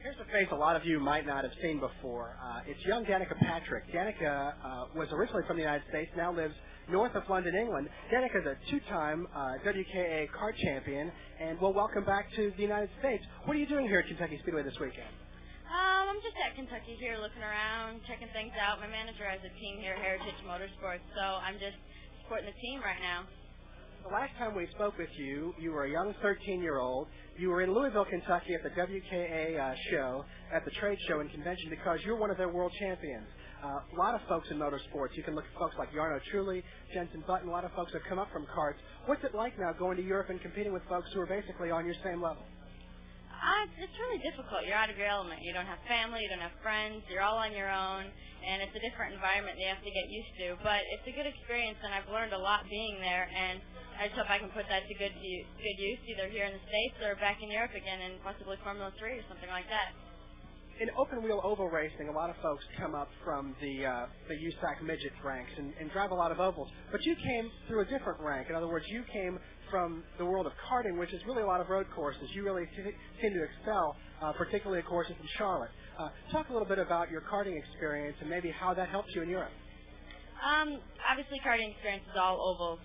Here's a face a lot of you might not have seen before. It's young Danica Patrick. Danica was originally from the United States, now lives north of London, England. Danica is a two-time WKA kart champion, and we'll welcome back to the United States. What are you doing here at Kentucky Speedway this weekend? I'm just at Kentucky here looking around, checking things out. My manager has a team here, Heritage Motorsports, so I'm just supporting the team right now. The last time we spoke with you, you were a young 13-year-old. You were in Louisville, Kentucky at the WKA show, at the trade show and convention, because you're one of their world champions. A lot of folks in motorsports, you can look at folks like Jarno Trulli, Jensen Button, a lot of folks have come up from karts. What's it like now going to Europe and competing with folks who are basically on your same level? It's really difficult. You're out of your element. You don't have family, you don't have friends, you're all on your own, and it's a different environment that you have to get used to. But it's a good experience, and I've learned a lot being there, and I just hope I can put that to good use, either here in the States or back in Europe again, and possibly Formula 3 or something like that. In open-wheel oval racing, a lot of folks come up from the USAC midget ranks and drive a lot of ovals. But you came through a different rank. In other words, you came from the world of karting, which is really a lot of road courses. You really seem to excel, particularly at courses in Charlotte. Talk a little bit about your karting experience and maybe how that helped you in Europe. Obviously, karting experience is all ovals,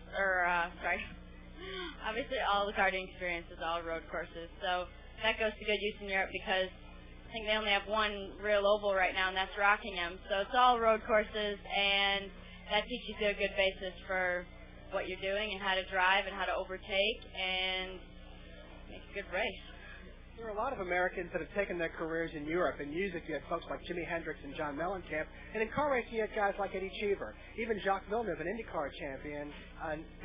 obviously, all the karting experience is all road courses. So that goes to good use in Europe because I think they only have one real oval right now, and that's Rockingham. So it's all road courses, and that teaches you a good basis for what you're doing and how to drive and how to overtake and make a good race. There are a lot of Americans that have taken their careers in Europe. In music, you have folks like Jimi Hendrix and John Mellencamp. And in car racing, you have guys like Eddie Cheever. Even Jacques Villeneuve, an IndyCar champion,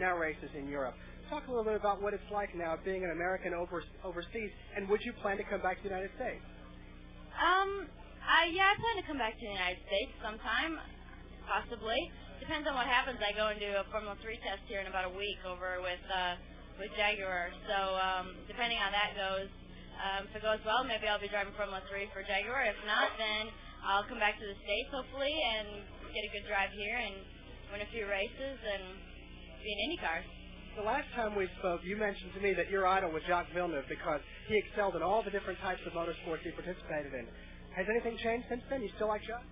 now races in Europe. Talk a little bit about what it's like now being an American overseas, and would you plan to come back to the United States? Yeah, I plan to come back to the United States sometime, possibly. Depends on what happens. I go and do a Formula 3 test here in about a week over with Jaguar. So depending on how that goes, if it goes well, maybe I'll be driving Formula 3 for Jaguar. If not, then I'll come back to the States, hopefully, and get a good drive here and win a few races and be in IndyCar. The last time we spoke, you mentioned to me that your idol was Jacques Villeneuve because he excelled in all the different types of motorsports he participated in. Has anything changed since then? You still like Jacques?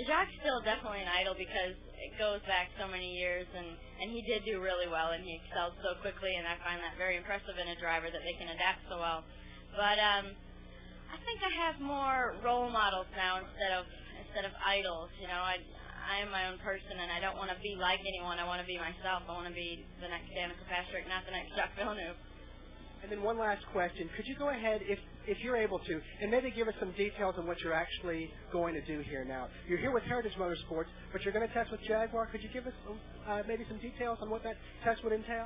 Jacques is still definitely an idol because it goes back so many years, and he did do really well, and he excelled so quickly, and I find that very impressive in a driver that they can adapt so well. But I think I have more role models now instead of idols. You know, I am my own person, and I don't want to be like anyone. I want to be myself. I want to be the next Danica Patrick, not the next Jacques Villeneuve. And then one last question. Could you go ahead, if you're able to, and maybe give us some details on what you're actually going to do here now? You're here with Heritage Motorsports, but you're going to test with Jaguar. Could you give us maybe some details on what that test would entail?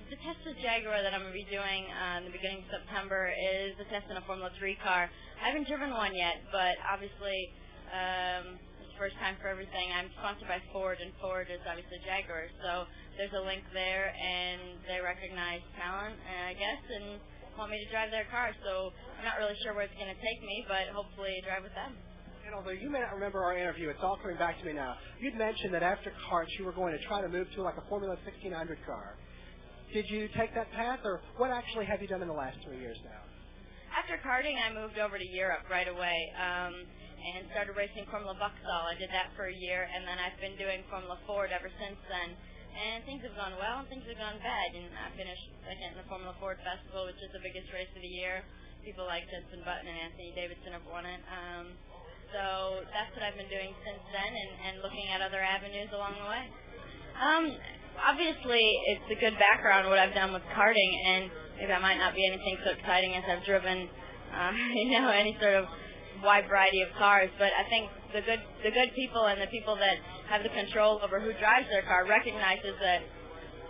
The test with Jaguar that I'm going to be doing in the beginning of September is a test in a Formula 3 car. I haven't driven one yet, but obviously it's the first time for everything. I'm sponsored by Ford, and Ford is obviously Jaguar, so there's a link there, and they recognize talent, I guess, and want me to drive their car. So I'm not really sure where it's going to take me, but hopefully drive with them. And although you may not remember our interview, it's all coming back to me now. You'd mentioned that after karts, you were going to try to move to like a Formula 1600 car. Did you take that path, or what actually have you done in the last 3 years now? After karting, I moved over to Europe right away and started racing Formula Vauxhall. I did that for a year, and then I've been doing Formula Ford ever since then. And things have gone well, and things have gone bad. And I finished second in the Formula Ford Festival, which is the biggest race of the year. People like Jensen Button and Anthony Davidson have won it. So that's what I've been doing since then, and looking at other avenues along the way. Obviously, it's a good background, what I've done with karting, and maybe I might not be anything so exciting as I've driven, any sort of wide variety of cars. But I think the good people and the people that have the control over who drives their car recognizes that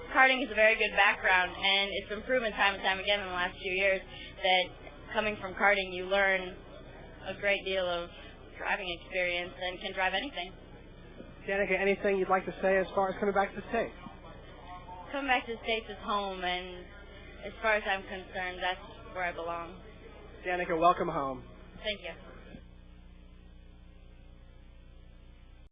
karting is a very good background, and it's been proven time and time again in the last few years that coming from karting, you learn a great deal of driving experience and can drive anything. Danica, anything you'd like to say as far as coming back to the States? Coming back to the States is home, and as far as I'm concerned, that's where I belong. Danica, welcome home. Thank you.